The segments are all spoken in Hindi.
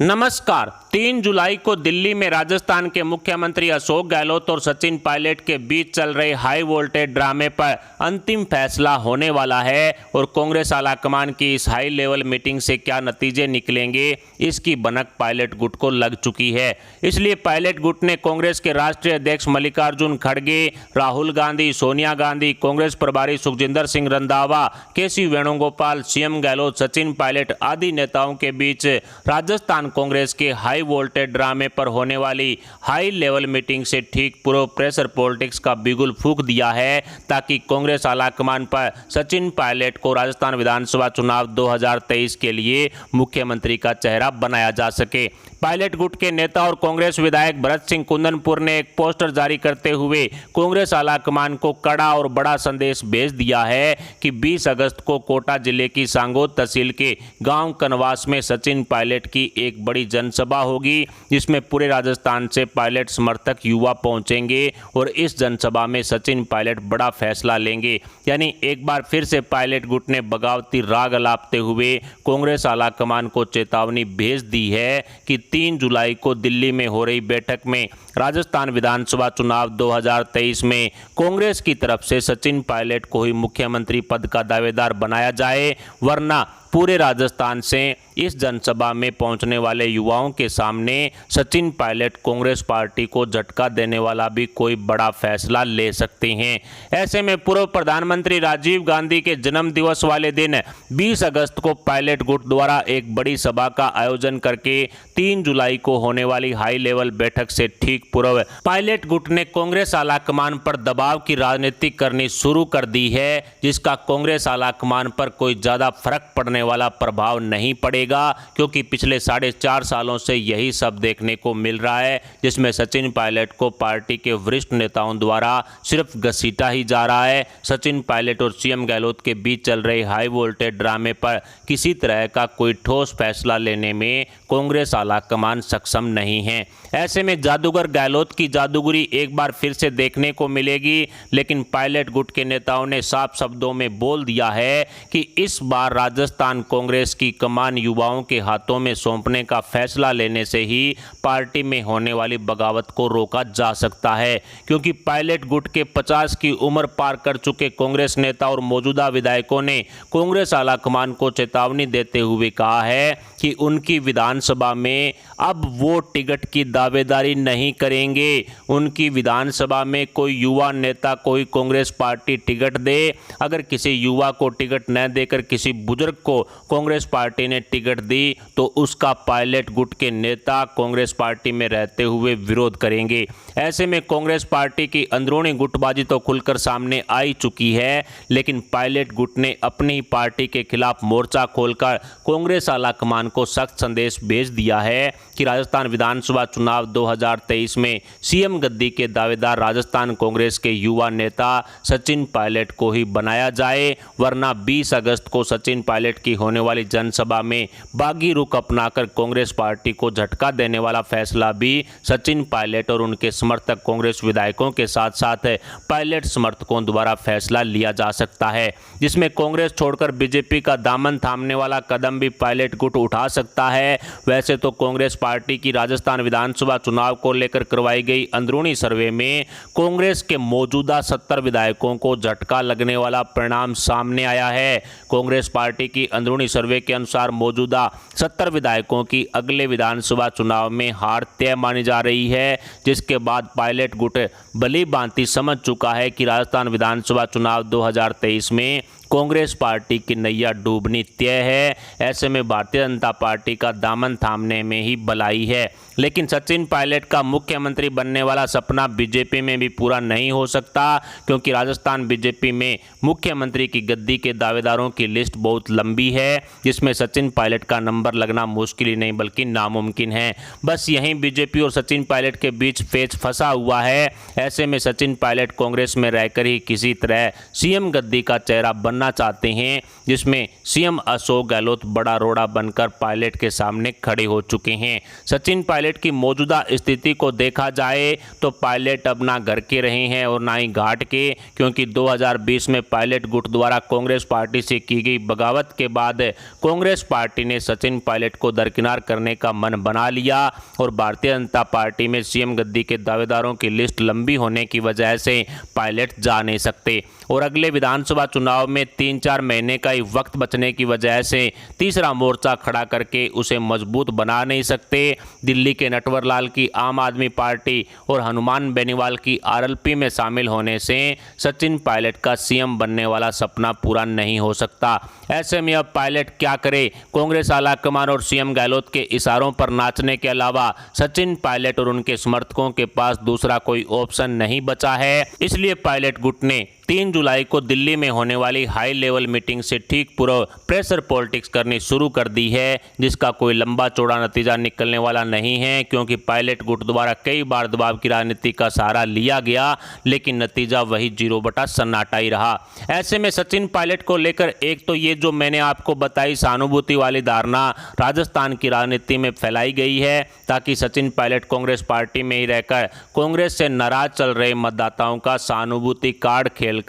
नमस्कार। 3 जुलाई को दिल्ली में राजस्थान के मुख्यमंत्री अशोक गहलोत और सचिन पायलट के बीच चल रहे हाई वोल्टेज ड्रामे पर अंतिम फैसला होने वाला है और कांग्रेस आलाकमान की इस हाई लेवल मीटिंग से क्या नतीजे निकलेंगे, इसकी भनक पायलट गुट को लग चुकी है। इसलिए पायलट गुट ने कांग्रेस के राष्ट्रीय अध्यक्ष मल्लिकार्जुन खड़गे, राहुल गांधी, सोनिया गांधी, कांग्रेस प्रभारी सुखजिंदर सिंह रंधावा, केसी वेणुगोपाल, सीएम गहलोत, सचिन पायलट आदि नेताओं के बीच राजस्थान कांग्रेस के हाई वोल्टेज ड्रामे पर होने वाली हाई लेवल मीटिंग से ठीक पूर्व प्रेशर पॉलिटिक्स का बिगुल फूंक दिया है, ताकि कांग्रेस आलाकमान पर सचिन पायलट को राजस्थान विधानसभा चुनाव 2023 के लिए मुख्यमंत्री का चेहरा बनाया जा सके। पायलट गुट के नेता और कांग्रेस विधायक भरत सिंह कुंदनपुर ने एक पोस्टर जारी करते हुए कांग्रेस आलाकमान को कड़ा और बड़ा संदेश भेज दिया है कि 20 अगस्त को कोटा जिले की सांगोद तहसील के गांव कनवास में सचिन पायलट की एक बड़ी जनसभा होगी, जिसमें पूरे राजस्थान से पायलट समर्थक युवा पहुंचेंगे और इस जनसभा में सचिन पायलट बड़ा फैसला लेंगे। यानी एक बार फिर से पायलट गुट ने बगावती राग अलापते हुए कांग्रेस आलाकमान को चेतावनी भेज दी है कि 3 जुलाई को दिल्ली में हो रही बैठक में राजस्थान विधानसभा चुनाव 2023 में कांग्रेस की तरफ से सचिन पायलट को ही मुख्यमंत्री पद का दावेदार बनाया जाए, वरना पूरे राजस्थान से इस जनसभा में पहुंचने वाले युवाओं के सामने सचिन पायलट कांग्रेस पार्टी को झटका देने वाला भी कोई बड़ा फैसला ले सकते हैं। ऐसे में पूर्व प्रधानमंत्री राजीव गांधी के जन्म दिवस वाले दिन 20 अगस्त को पायलट गुट द्वारा एक बड़ी सभा का आयोजन करके 3 जुलाई को होने वाली हाई लेवल बैठक से ठीक पूर्व पायलट गुट ने कांग्रेस आलाकमान पर दबाव की राजनीति करनी शुरू कर दी है, जिसका कांग्रेस आलाकमान पर कोई ज्यादा फर्क पड़ने वाला प्रभाव नहीं पड़ेगा, क्योंकि पिछले 4.5 सालों से यही सब देखने को मिल रहा है, जिसमें सचिन पायलट को पार्टी के वरिष्ठ नेताओं द्वारा सिर्फ घसीटा ही जा रहा है। सचिन पायलट और सीएम गहलोत के बीच चल रहे हाई वोल्टेज ड्रामे पर किसी तरह का कोई ठोस फैसला लेने में कांग्रेस आलाकमान सक्षम नहीं है। ऐसे में जादूगर गहलोत की जादूगरी एक बार फिर से देखने को मिलेगी, लेकिन पायलट गुट के नेताओं ने साफ शब्दों में बोल दिया है कि इस बार राजस्थान कांग्रेस की कमान युवाओं के हाथों में सौंपने का फैसला लेने से ही पार्टी में होने वाली बगावत को रोका जा सकता है, क्योंकि पायलट गुट के 50 की उम्र पार कर चुके कांग्रेस नेता और मौजूदा विधायकों ने कांग्रेस आलाकमान को चेतावनी देते हुए कहा है कि उनकी विधानसभा में अब वो टिकट की दावेदारी नहीं करेंगे। उनकी विधानसभा में कोई युवा नेता कोई कांग्रेस पार्टी टिकट दे, अगर किसी युवा को टिकट न देकर किसी बुजुर्ग को कांग्रेस पार्टी ने टिकट दी तो उसका पायलट गुट के नेता कांग्रेस पार्टी में रहते हुए विरोध करेंगे। ऐसे में कांग्रेस पार्टी की अंदरूनी गुटबाजी तो खुलकर सामने आई चुकी है, लेकिन पायलट गुट ने अपनी पार्टी के खिलाफ मोर्चा खोलकर कांग्रेस आलाकमान को सख्त संदेश भेज दिया है कि राजस्थान विधानसभा चुनाव 2023 में सीएम गद्दी के दावेदार राजस्थान कांग्रेस के युवा नेता सचिन पायलट को ही बनाया जाए, वरना 20 अगस्त को सचिन पायलट की होने वाली जनसभा में बागी रुख अपनाकर कांग्रेस पार्टी को झटका देने वाला फैसला भी सचिन पायलट और उनके समर्थक कांग्रेस विधायकों के साथ साथ पायलट समर्थकों द्वारा फैसला लिया जा सकता है, जिसमें कांग्रेस छोड़कर बीजेपी का दामन थामने वाला कदम भी पायलट गुट उठा सकता है। वैसे तो कांग्रेस पार्टी की राजस्थान विधानसभा चुनाव को लेकर करवाई गई अंदरूनी सर्वे में कांग्रेस के मौजूदा 70 विधायकों को झटका लगने वाला परिणाम सामने आया है। कांग्रेस पार्टी की अंदरूनी सर्वे के अनुसार मौजूदा 70 विधायकों की अगले विधानसभा चुनाव में हार तय मानी जा रही है, जिसके बाद पायलट गुट भली भांति समझ चुका है कि राजस्थान विधानसभा चुनाव 2023 में कांग्रेस पार्टी की नैया डूबनी तय है। ऐसे में भारतीय जनता पार्टी का दामन थामने में ही भलाई है, लेकिन सचिन पायलट का मुख्यमंत्री बनने वाला सपना बीजेपी में भी पूरा नहीं हो सकता, क्योंकि राजस्थान बीजेपी में मुख्यमंत्री की गद्दी के दावेदारों की लिस्ट बहुत लंबी है, जिसमें सचिन पायलट का नंबर लगना मुश्किल ही नहीं बल्कि नामुमकिन है। बस यहीं बीजेपी और सचिन पायलट के बीच पेच फंसा हुआ है। ऐसे में सचिन पायलट कांग्रेस में रहकर ही किसी तरह सीएम गद्दी का चेहरा बनना बनना चाहते हैं, जिसमें सीएम अशोक गहलोत बड़ा रोड़ा बनकर पायलट के सामने खड़े हो चुके हैं। सचिन पायलट की मौजूदा स्थिति को देखा जाए तो पायलट अब ना घर के रहे हैं और ना ही घाट के, क्योंकि 2020 में पायलट गुट द्वारा कांग्रेस पार्टी से की गई बगावत के बाद कांग्रेस पार्टी ने सचिन पायलट को दरकिनार करने का मन बना लिया और भारतीय जनता पार्टी में सीएम गद्दी के दावेदारों की लिस्ट लंबी होने की वजह से पायलट जा नहीं सकते और अगले विधानसभा चुनाव में 3-4 महीने का ही वक्त बचने की वजह से तीसरा मोर्चा खड़ा करके उसे मजबूत बना नहीं सकते। दिल्ली के नटवर लाल की आम आदमी पार्टी और हनुमान बेनीवाल की आरएलपी में शामिल होने से सचिन पायलट का सीएम बनने वाला सपना पूरा नहीं हो सकता। ऐसे में अब पायलट क्या करे? कांग्रेस आलाकमान और सीएम गहलोत के इशारों पर नाचने के अलावा सचिन पायलट और उनके समर्थकों के पास दूसरा कोई ऑप्शन नहीं बचा है। इसलिए पायलट गुट ने 3 जुलाई को दिल्ली में होने वाली हाई लेवल मीटिंग से ठीक पूर्व प्रेशर पॉलिटिक्स करनी शुरू कर दी है, जिसका कोई लंबा चौड़ा नतीजा निकलने वाला नहीं है, क्योंकि पायलट गुट द्वारा कई बार दबाव की राजनीति का सहारा लिया गया, लेकिन नतीजा वही 0 सन्नाटा ही रहा। ऐसे में सचिन पायलट को लेकर एक तो ये जो मैंने आपको बताई सहानुभूति वाली धारणा राजस्थान की राजनीति में फैलाई गई है, ताकि सचिन पायलट कांग्रेस पार्टी में ही रहकर कांग्रेस से नाराज चल रहे मतदाताओं का सहानुभूति कार्ड खेलकर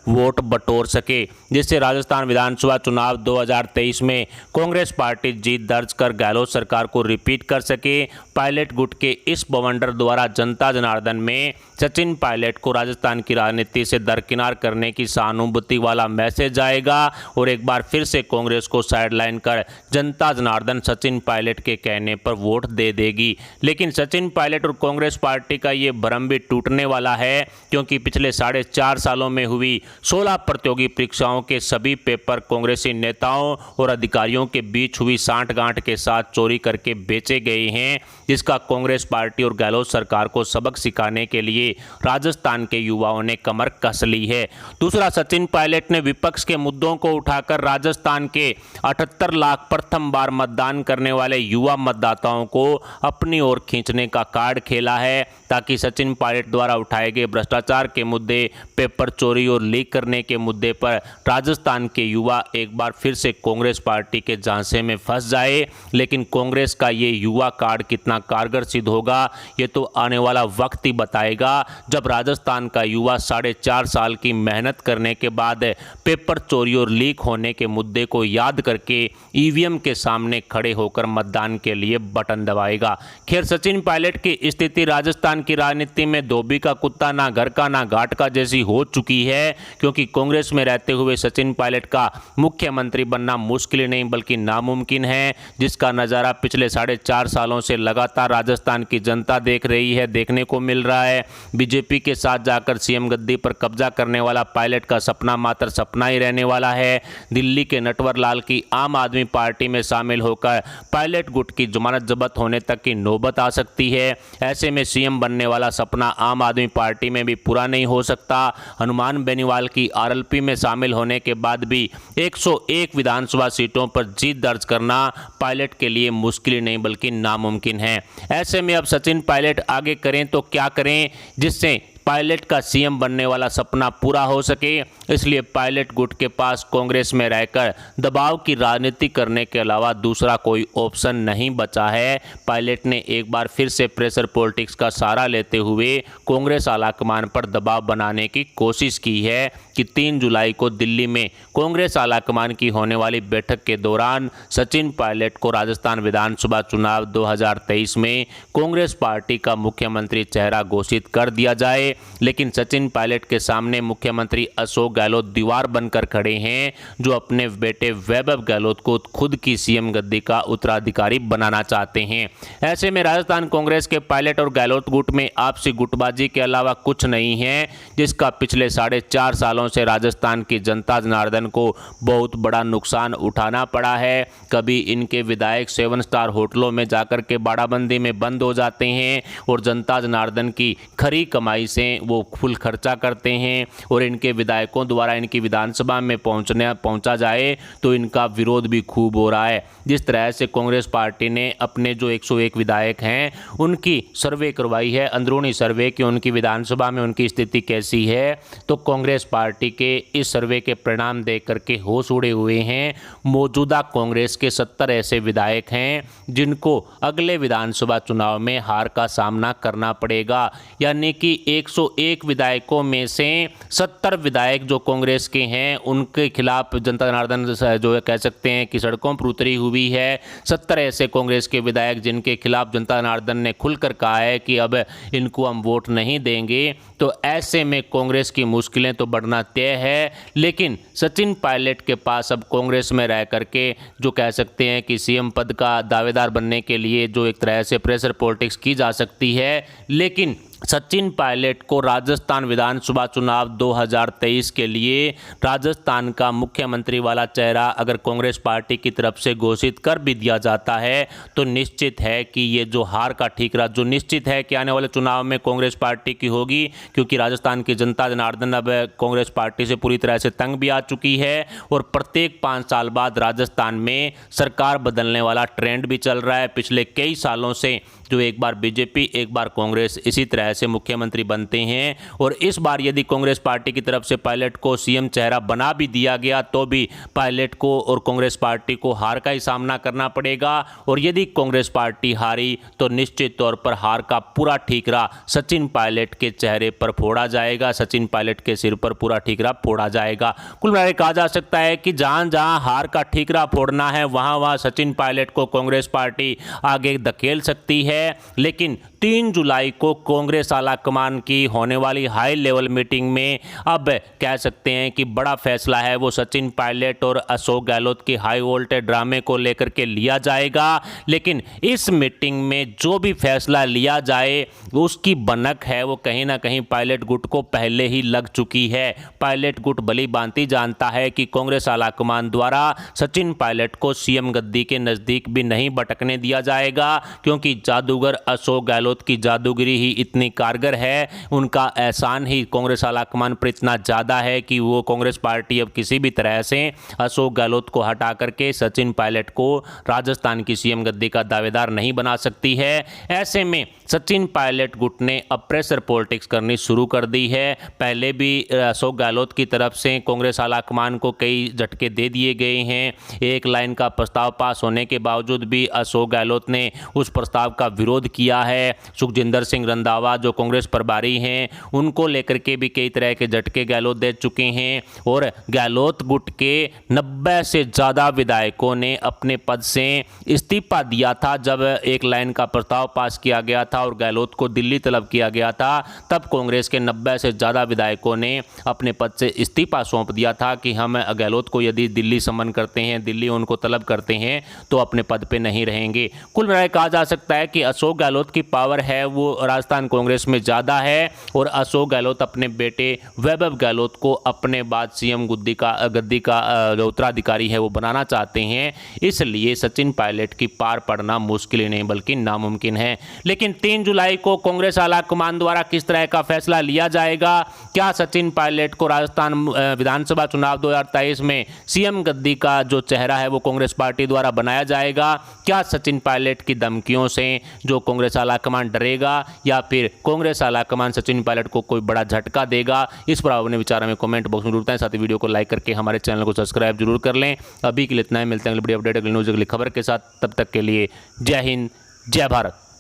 वोट बटोर सके, जिससे राजस्थान विधानसभा चुनाव 2023 में कांग्रेस पार्टी जीत दर्ज कर गहलोत सरकार को रिपीट कर सके। पायलट गुट के इस बवंडर द्वारा जनता जनार्दन में सचिन पायलट को राजस्थान की राजनीति से दरकिनार करने की सहानुभूति वाला मैसेज आएगा और एक बार फिर से कांग्रेस को साइडलाइन कर जनता जनार्दन सचिन पायलट के कहने पर वोट दे देगी। लेकिन सचिन पायलट और कांग्रेस पार्टी का ये भ्रम भी टूटने वाला है, क्योंकि पिछले 4.5 सालों में हुई 16 प्रतियोगी परीक्षाओं के सभी पेपर कांग्रेसी नेताओं और अधिकारियों के बीच हुई सांठगांठ के साथ चोरी करके बेचे गए हैं, जिसका कांग्रेस पार्टी और गहलोत सरकार को सबक सिखाने के लिए राजस्थान के युवाओं ने कमर कस ली है। दूसरा, सचिन पायलट ने विपक्ष के मुद्दों को उठाकर राजस्थान के 78 लाख प्रथम बार मतदान करने वाले युवा मतदाताओं को अपनी ओर खींचने का कार्ड खेला है, ताकि सचिन पायलट द्वारा उठाए गए भ्रष्टाचार के मुद्दे, पेपर चोरी और लीक करने के मुद्दे पर राजस्थान के युवा एक बार फिर से कांग्रेस पार्टी के झांसे में फंस जाए। लेकिन कांग्रेस का ये युवा कार्ड कितना कारगर सिद्ध होगा, ये तो आने वाला वक्त ही बताएगा, जब राजस्थान का युवा 4.5 साल की मेहनत करने के बाद पेपर चोरी और लीक होने के मुद्दे को याद करके ईवीएम के सामने खड़े होकर मतदान के लिए बटन दबाएगा। खैर, सचिन पायलट की स्थिति राजस्थान की राजनीति में धोबी का कुत्ता ना घर का ना घाट का जैसी हो चुकी है, क्योंकि कांग्रेस में रहते हुए सचिन पायलट का मुख्यमंत्री बनना मुश्किल नहीं बल्कि नामुमकिन है, जिसका नज़ारा पिछले 4.5 सालों से लगातार राजस्थान की जनता देख रही है, देखने को मिल रहा है। बीजेपी के साथ जाकर सीएम गद्दी पर कब्जा करने वाला पायलट का सपना मात्र सपना ही रहने वाला है। दिल्ली के नटवर लाल की आम आदमी पार्टी में शामिल होकर पायलट गुट की जमानत जब्त होने तक की नौबत आ सकती है। ऐसे में सीएम बनने वाला सपना आम आदमी पार्टी में भी पूरा नहीं हो सकता। हनुमान बेनीवाल की आरएलपी में शामिल होने के बाद भी 101 विधानसभा सीटों पर जीत दर्ज करना पायलट के लिए मुश्किल नहीं बल्कि नामुमकिन है। ऐसे में अब सचिन पायलट आगे करें तो क्या करें जिससे पायलट का सीएम बनने वाला सपना पूरा हो सके। इसलिए पायलट गुट के पास कांग्रेस में रहकर दबाव की राजनीति करने के अलावा दूसरा कोई ऑप्शन नहीं बचा है। पायलट ने एक बार फिर से प्रेशर पॉलिटिक्स का सहारा लेते हुए कांग्रेस आलाकमान पर दबाव बनाने की कोशिश की है कि 3 जुलाई को दिल्ली में कांग्रेस आलाकमान की होने वाली बैठक के दौरान सचिन पायलट को राजस्थान विधानसभा चुनाव 2023 में कांग्रेस पार्टी का मुख्यमंत्री चेहरा घोषित कर दिया जाए। लेकिन सचिन पायलट के सामने मुख्यमंत्री अशोक गहलोत दीवार बनकर खड़े हैं, जो अपने बेटे वैभव गहलोत को खुद की सीएम गद्दी का उत्तराधिकारी बनाना चाहते हैं। ऐसे में राजस्थान कांग्रेस के पायलट और गहलोत गुट में आपसी गुटबाजी के अलावा कुछ नहीं है, जिसका पिछले 4.5 सालों से राजस्थान की जनता जनार्दन को बहुत बड़ा नुकसान उठाना पड़ा है। कभी इनके विधायक 7 स्टार होटलों में जाकर के बाड़ाबंदी में बंद हो जाते हैं और जनता जनार्दन की खरी कमाई से वो फुल खर्चा करते हैं, और इनके विधायकों द्वारा इनकी विधानसभा में पहुंचा जाए तो इनका विरोध भी खूब हो रहा है। जिस तरह से कांग्रेस पार्टी ने अपने जो 101 विधायक हैं उनकी सर्वे करवाई है, अंदरूनी सर्वे कि उनकी विधानसभा में उनकी स्थिति कैसी है, तो कांग्रेस पार्टी पार्टी के इस सर्वे के परिणाम देख करके होश उड़े हुए हैं। मौजूदा कांग्रेस के 70 ऐसे विधायक हैं जिनको अगले विधानसभा चुनाव में हार का सामना करना पड़ेगा, यानी कि 101 विधायकों में से 70 विधायक जो कांग्रेस के हैं उनके खिलाफ जनता जनार्दन जो है कह सकते हैं कि सड़कों पर उतरी हुई है। 70 ऐसे कांग्रेस के विधायक जिनके खिलाफ जनता जनार्दन ने खुलकर कहा है कि अब इनको हम वोट नहीं देंगे। तो ऐसे में कांग्रेस की मुश्किलें तो बढ़ना तय है, लेकिन सचिन पायलट के पास अब कांग्रेस में रह करके जो कह सकते हैं कि सीएम पद का दावेदार बनने के लिए जो एक तरह से प्रेशर पॉलिटिक्स की जा सकती है। लेकिन सचिन पायलट को राजस्थान विधानसभा चुनाव 2023 के लिए राजस्थान का मुख्यमंत्री वाला चेहरा अगर कांग्रेस पार्टी की तरफ से घोषित कर भी दिया जाता है तो निश्चित है कि ये जो हार का ठीकरा जो निश्चित है कि आने वाले चुनाव में कांग्रेस पार्टी की होगी, क्योंकि राजस्थान की जनता जनार्दन अब कांग्रेस पार्टी से पूरी तरह से तंग भी आ चुकी है और प्रत्येक 5 साल बाद राजस्थान में सरकार बदलने वाला ट्रेंड भी चल रहा है। पिछले कई सालों से जो एक बार बीजेपी एक बार कांग्रेस इसी तरह से मुख्यमंत्री बनते हैं, और इस बार यदि कांग्रेस पार्टी की तरफ से पायलट को सीएम चेहरा बना भी दिया गया तो भी पायलट को और कांग्रेस पार्टी को हार का ही सामना करना पड़ेगा। और यदि कांग्रेस पार्टी हारी तो निश्चित तौर पर हार का पूरा ठीकरा सचिन पायलट के चेहरे पर फोड़ा जाएगा, सचिन पायलट के सिर पर पूरा ठीकरा फोड़ा जाएगा। कुल मिलाकर कहा जा सकता है कि जहां जहां हार का ठीकरा फोड़ना है वहां वहां सचिन पायलट को कांग्रेस पार्टी आगे धकेल सकती है। लेकिन 3 जुलाई को कांग्रेस आलाकमान की होने वाली हाई लेवल मीटिंग में अब कह सकते हैं कि बड़ा फैसला है वो सचिन पायलट और अशोक गहलोत के हाई वोल्टेज ड्रामे को लेकर के लिया जाएगा। लेकिन इस मीटिंग में जो भी फैसला लिया जाए उसकी बनक है वो कहीं ना कहीं पायलट गुट को पहले ही लग चुकी है। पायलट गुट भली भांति जानता है कि कांग्रेस आलाकमान द्वारा सचिन पायलट को सीएम गद्दी के नज़दीक भी नहीं भटकने दिया जाएगा, क्योंकि जादूगर अशोक गहलोत की जादूगिरी ही इतनी कारगर है, उनका एहसान ही कांग्रेस आलाकमान पर इतना ज़्यादा है कि वो कांग्रेस पार्टी अब किसी भी तरह से अशोक गहलोत को हटा करके सचिन पायलट को राजस्थान की सीएम गद्दी का दावेदार नहीं बना सकती है। ऐसे में सचिन पायलट गुट ने अब प्रेशर पॉलिटिक्स करनी शुरू कर दी है। पहले भी अशोक गहलोत की तरफ से कांग्रेस आलाकमान को कई झटके दे दिए गए हैं। एक लाइन का प्रस्ताव पास होने के बावजूद भी अशोक गहलोत ने उस प्रस्ताव का विरोध किया है। सुखजिंदर सिंह रंधावा जो कांग्रेस प्रभारी हैं उनको लेकर के भी कई तरह के झटके गहलोत दे चुके हैं, और गहलोत गुट के 90 से ज़्यादा विधायकों ने अपने पद से इस्तीफा दिया था। जब एक लाइन का प्रस्ताव पास किया गया था और गहलोत को दिल्ली तलब किया गया था तब कांग्रेस के 90 से ज़्यादा विधायकों ने अपने पद से इस्तीफा सौंप दिया था कि हम गहलोत को यदि दिल्ली समन करते हैं, दिल्ली उनको तलब करते हैं तो अपने पद पे नहीं रहेंगे। कुल मिलाकर कहा जा सकता है कि अशोक गहलोत की पावर है वो राजस्थान कांग्रेस में ज़्यादा है, और अशोक गहलोत अपने बेटे वैभव गहलोत को अपने बाद सीएम गद्दी का जो उत्तराधिकारी है वो बनाना चाहते हैं। इसलिए सचिन पायलट की पार पड़ना मुश्किल ही नहीं बल्कि नामुमकिन है। लेकिन 3 जुलाई को कांग्रेस आलाकमान द्वारा किस तरह का फैसला लिया जाएगा, क्या सचिन पायलट को राजस्थान विधानसभा चुनाव 2023 में सीएम गद्दी का जो चेहरा है वो कांग्रेस पार्टी द्वारा बनाया जाएगा, क्या सचिन पायलट की धमकियों से जो कांग्रेस आलाकमान डरेगा या फिर कांग्रेस आलाकमान सचिन पायलट को कोई बड़ा झटका देगा, इस पर अपने विचार हमें कमेंट बॉक्स में जरूर बताएं। साथ ही वीडियो को लाइक करके हमारे चैनल को सब्सक्राइब जरूर कर लें। अभी के लिए इतना ही, मिलते हैं अगली वीडियो अपडेट अगली न्यूज़ अगली खबर के साथ। तब तक के लिए जय हिंद जय भारत।